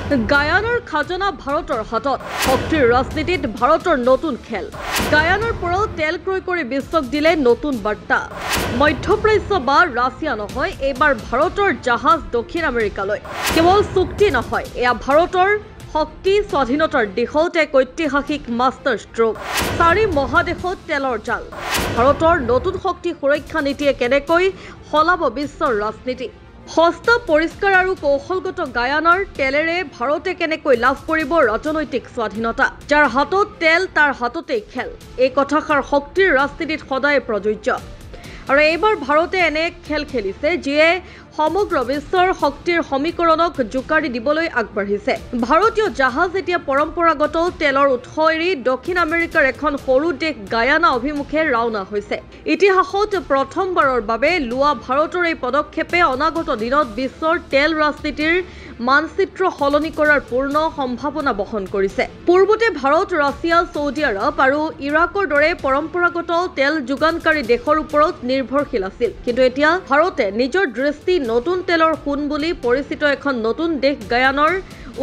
গায়ানাৰ খাজনা ভাৰতৰ হাতত শক্তিৰ ৰাজনীতিত ভাৰতৰ নতুন খেল গায়ানাৰ পৰাও তেল ক্ৰয় কৰি বিশ্বক দিলে নতুন বাৰ্তা মধ্যপ্ৰাচ্য বা ৰাছিয়া নহয় এইবাৰ ভাৰতৰ জাহাজ দক্ষিণ আমেৰিকালৈ কেৱল চুক্তি নহয় এয়া ভাৰতৰ শক্তি স্বাধীনতাৰ দিশত এক ঐতিহাসিক মাষ্টাৰ ষ্ট্ৰোক চাৰি মহাদেশত তেলৰ জাল ভাৰতৰ নতুন শক্তি সুৰক্ষা নীতিয়ে কেনেকৈ সলাব বিশ্বৰ ৰাজনীতি সস্তা পৰিষ্কাৰ আৰু কৌশলগত গায়ানাৰ তেলেৰে ভাৰতে কেনেকৈ লাভ কৰিব ৰাজনৈতিক স্বাধীনতা যাৰ হাতত তেল তাৰ হাততেই খেল এই কথাষাৰ শক্তিৰ ৰাজনীতিত সদায় প্ৰযোজ্য আৰু এইবাৰ ভাৰতে এনে খেল খেলিছে যিয়ে সমগ্ৰ বিশ্বৰ শক্তিৰ সমীকৰণক জোকাৰি দিবলৈ আগবাঢ়িছে ভাৰতীয় জাহাজ এতিয়া পৰম্পৰাগত তেলৰ উৎস এৰি দক্ষিণ আমেৰিকাৰ এখন সৰু দেশ গায়ানা অভিমুখে ৰাওনা হৈছে ইতিহাসত প্ৰথমবাৰৰ বাবে লোৱা ভাৰতৰ এই পদক্ষেপে অনাগত দিনত বিশ্বৰ তেল ৰাজনীতিৰ মানচিত্ৰ সলনি কৰাৰ পূৰ্ণ সম্ভাৱনা বহন কৰিছে পূৰ্বতে ভাৰত ৰাছিয়া সৌদি আৰব আৰু ইৰাকৰ দৰে পৰম্পৰাগত তেল যোগানকাৰী দেশৰ ওপৰত নিৰ্ভৰশীল আছিল কিন্তু এতিয়া ভাৰতে নিজৰ দৃষ্টি নতুন তেলৰ সোণ বুলি পৰিচিত এখন নতুন দেশ গায়ানৰ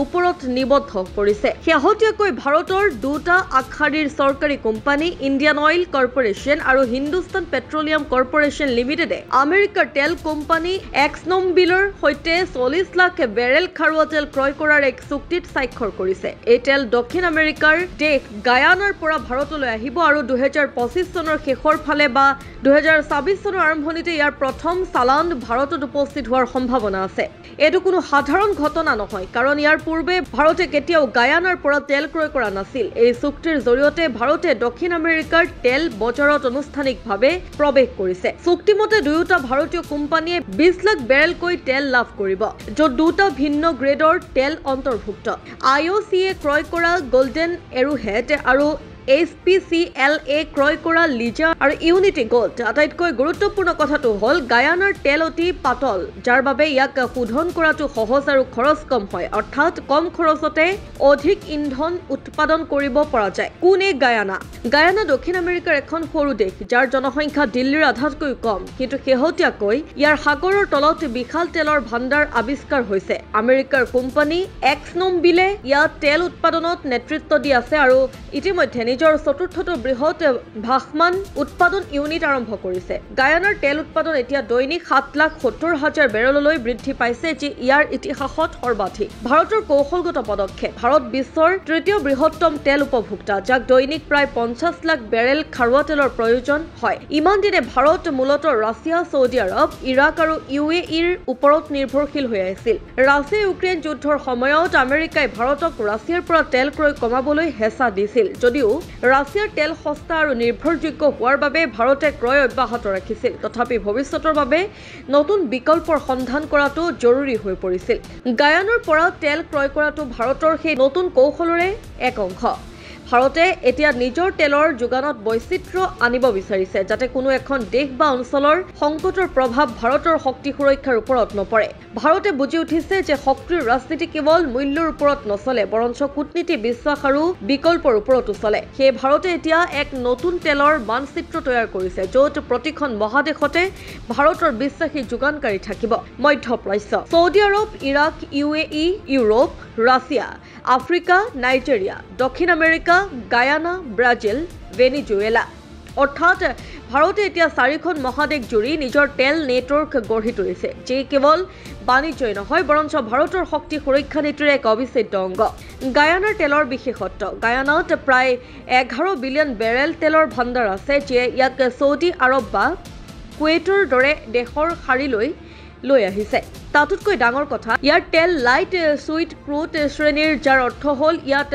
ওপৰত নিবদ্ধ কৰিছে শেহতীয়াকৈ ভাৰতৰ দুটা আগশাৰীৰ চৰকাৰী কোম্পানী ইণ্ডিয়ান অইল কৰ্পোৰেশ্যন আৰু হিন্দুস্তান পেট্ৰলিয়াম কৰ্পোৰেশ্যন লিমিটেডে আমেৰিকাৰ তেল কোম্পানী এক্সনমবিলৰ সৈতে 40 লাখ বেৰেল খাৰুৱা তেল ক্ৰয় কৰাৰ এক চুক্তিত স্বাক্ষৰ কৰিছে এই তেল দক্ষিণ আমেৰিকাৰ দেশ গায়ানাৰ পৰা ভাৰতলৈ আহিব আৰু 2025 চনৰ শেষৰ ফালে বা 2026 চনৰ আৰম্ভণিতে ইয়াৰ প্ৰথম চালান ভাৰতত উপস্থিত হোৱাৰ সম্ভাৱনা আছে এইটো কোনো সাধাৰণ ঘটনা নহয় কাৰণ ইয়াৰ পূৰ্বে ভাৰতে কেতিয়াও গায়ানাৰ পৰা তেল ক্ৰয় কৰা নাছিল এই চুক্তিৰ জৰিয়তে ভাৰতে দক্ষিণ আমেৰিকাৰ তেল বজাৰত আনুষ্ঠানিকভাৱে প্ৰৱেশ কৰিছে চুক্তিমতে দুয়োটা ভাৰতীয় কোম্পানীয়ে 20 লাখ বেৰেলকৈ তেল লাভ কৰিব য'ত দুটা ভিন্ন গ্ৰেডৰ তেল অন্তৰ্ভুক্ত IOCয়ে ক্ৰয় কৰা গোল্ডেন এৰোহেড আৰু HPCLA ক্ৰয় কৰা লিজা আৰু ইউনিটি গোল্ড আটাইতকৈ গুৰুত্বপূৰ্ণ কথাটো হ'ল গায়ানাৰ তেল অতি পাতল যাৰ বাবে ইয়াক শোধন কৰাটো সহজ আৰু খৰচ কম হয় অৰ্থাৎ কম খৰচতে অধিক ইন্ধন উৎপাদন কৰিব পৰা যায় কোনে গায়ানা দক্ষিণ আমেৰিকাৰ এখন সৰু দেশ যাৰ জনসংখ্যা দিল্লীৰ আধাতকৈ কম কিন্তু শেহতীয়াকৈ ইয়াৰ সাগৰৰ তলত বিশাল তেলৰ ভাণ্ডাৰ আৱিষ্কাৰ হৈছে আমেৰিকাৰ কোম্পানী এক্সনমবিলে ইয়াত তেল উৎপাদনত নেতৃত্ব দি আছে আৰু ইতিমধ্যে নিজৰ চতুৰ্থটো বৃহৎ ভাসমান উৎপাদন ইউনিট আৰম্ভ কৰিছে গায়ানাৰ তেল উৎপাদন এতিয়া দৈনিক 7,70,000 বেৰেললৈ বৃদ্ধি পাইছে যি ইয়াৰ ইতিহাসত সৰ্বাধিক ভাৰতৰ কৌশলগত পদক্ষেপ ভাৰত বিশ্বৰ তৃতীয় বৃহত্তম তেল উপভোক্তা যাক দৈনিক প্ৰায় 50 লাখ বেৰেল খাৰুৱা তেলৰ প্ৰয়োজন হয় ইমান দিনে ভাৰত মূলতঃ ৰাছিয়া সৌদি আৰব ইৰাক আৰু UAEৰ ওপৰত নিৰ্ভৰশীল হৈ আছিল ৰাছিয়া ইউক্ৰেইন যুদ্ধৰ সময়ত আমেৰিকাই ভাৰতক ৰাছিয়াৰ পৰা তেল ক্ৰয় কমাবলৈ হেঁচা দিছিল যদিও ৰাছিয়াৰ তেল সস্তা আৰু নিৰ্ভৰযোগ্য হোৱাৰ বাবে ভাৰতে ক্ৰয় অব্যাহত ৰাখিছিল তথাপি ভৱিষ্যতৰ বাবে নতুন বিকল্পৰ সন্ধান কৰাটো জৰুৰী হৈ পৰিছিল গায়ানৰ পৰা তেল ক্ৰয় কৰাটো ভাৰতৰ সেই নতুন কৌশলৰে এক অংশ ভাৰতে এতিয়া নিজৰ তেলৰ যোগানত বৈচিত্ৰ্য আনিব বিচাৰিছে যাতে কোনো এখন দেশ বা অঞ্চলৰ সংকটৰ প্ৰভাৱ ভাৰতৰ শক্তি সুৰক্ষাৰ ওপৰত নপৰে ভাৰতে বুজি উঠিছে যে শক্তিৰ ৰাজনীতি কেৱল মূল্যৰ ওপৰত নচলে বৰঞ্চ কূটনীতি বিশ্বাস আৰু বিকল্পৰ ওপৰতো চলে সেই ভাৰতে এতিয়া এক নতুন তেলৰ মানচিত্ৰ তৈয়াৰ কৰিছে য'ত প্ৰতিখন মহাদেশতে ভাৰতৰ বিশ্বাসী যোগানকাৰী থাকিব মধ্যপ্ৰাচ্য Saudi Arab Iraq UAE Europe Russia Africa Nigeria দক্ষিণ আমেৰিকা গায়ানা ব্ৰাজিল ভেনিজুৱেলা অৰ্থাৎ ভাৰতে এতিয়া চাৰিখন মহাদেশ জুৰি নিজৰ তেল নেটৱৰ্ক গঢ়ি তুলিছে যি কেৱল বাণিজ্যই নহয় বৰঞ্চ ভাৰতৰ শক্তি সুৰক্ষা নীতিৰ এক অবিচ্ছেদ্য অংগ গায়ানাৰ তেলৰ বিশেষত্ব গায়ানাত প্ৰায় 11 বিলিয়ন বেৰেল তেলৰ ভাণ্ডাৰ আছে যিয়ে ইয়াক সৌদি আৰব বা কুৱেইটৰ দৰে দেশৰ শাৰীলৈ লৈ আহিছে তাতোতকৈ ডাঙৰ কথা ইয়াৰ তেল লাইট সুইট ক্ৰুড শ্ৰেণীৰ যাৰ অৰ্থ হ'ল ইয়াত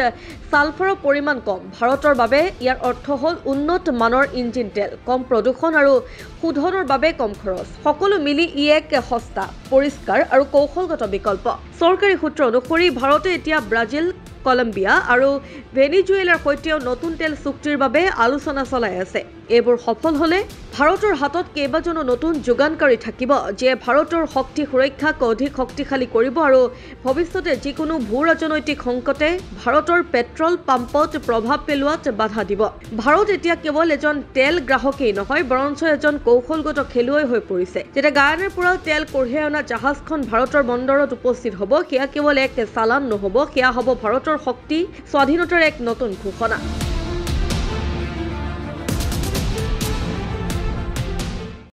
সালফাৰৰ পৰিমাণ কম ভাৰতৰ বাবে ইয়াৰ অৰ্থ হ'ল উন্নত মানৰ ইঞ্জিন তেল কম প্ৰদূষণ আৰু শোধনৰ বাবে কম খৰচ সকলো মিলি ই এক সস্তা পৰিষ্কাৰ আৰু কৌশলগত বিকল্প চৰকাৰী সূত্ৰ অনুসৰি ভাৰতে এতিয়া ব্ৰাজিল কলম্বিয়া আৰু ভেনিজুৱেলাৰ সৈতেও নতুন তেল চুক্তিৰ বাবে আলোচনা চলাই আছে এইবোৰ সফল হলে ভাৰতৰ হাতত কেইবাজনো নতুন যোগানকাৰী থাকিব যিয়ে ভাৰতৰ শক্তি সুৰক্ষাক অধিক শক্তিশালী কৰিব আৰু ভৱিষ্যতে যিকোনো ভূ ৰাজনৈতিক সংকটে ভাৰতৰ পেট্ৰল পাম্পত প্ৰভাৱ পেলোৱাত বাধা দিব। ভাৰত এতিয়া কেৱল এজন তেল গ্ৰাহকেই নহয় বৰঞ্চ এজন কৌশলগত খেলুৱৈ হৈ পৰিছে। যেতিয়া গায়ানাৰ পৰা তেল কঢ়িয়াই অনা জাহাজখন ভাৰতৰ বন্দৰত উপস্থিত হ'ব সেয়া কেৱল এক চালান নহ'ব, সেয়া হ'ব ভাৰতৰ শক্তি স্বাধীনতাৰ এক নতুন ঘোষণা।